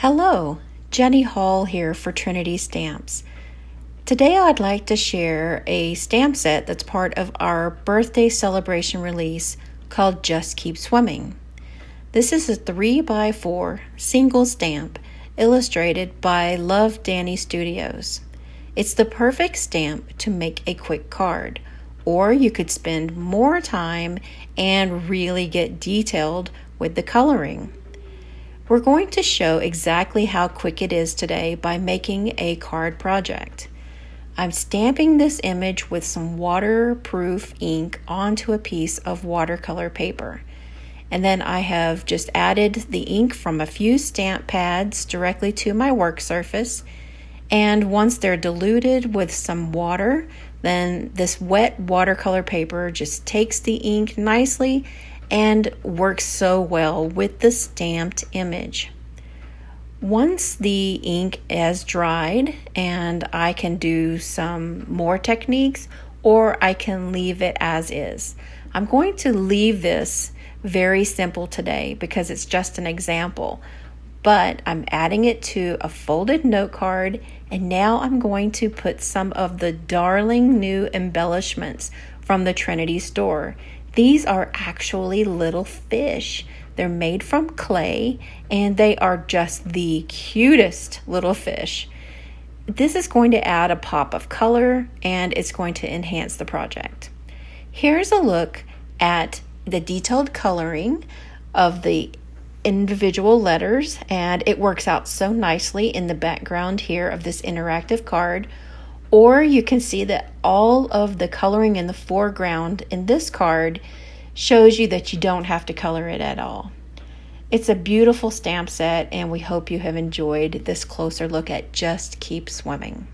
Hello, Jenny Hall here for Trinity Stamps. Today I'd like to share a stamp set that's part of our birthday celebration release called Just Keep Swimming. This is a 3x4 single stamp illustrated by Love Danny Studios. It's the perfect stamp to make a quick card, or you could spend more time and really get detailed with the coloring. We're going to show exactly how quick it is today by making a card project. I'm stamping this image with some waterproof ink onto a piece of watercolor paper. And then I have just added the ink from a few stamp pads directly to my work surface. And once they're diluted with some water, then this wet watercolor paper just takes the ink nicely and works so well with the stamped image. Once the ink is dried, and I can do some more techniques or I can leave it as is. I'm going to leave this very simple today because it's just an example, but I'm adding it to a folded note card, and now I'm going to put some of the darling new embellishments from the Trinity store. These are actually little fish. They're made from clay, and they are just the cutest little fish. This is going to add a pop of color, and it's going to enhance the project. Here's a look at the detailed coloring of the individual letters, and it works out so nicely in the background here of this interactive card. Or you can see that all of the coloring in the foreground in this card shows you that you don't have to color it at all. It's a beautiful stamp set, and we hope you have enjoyed this closer look at Just Keep Swimming.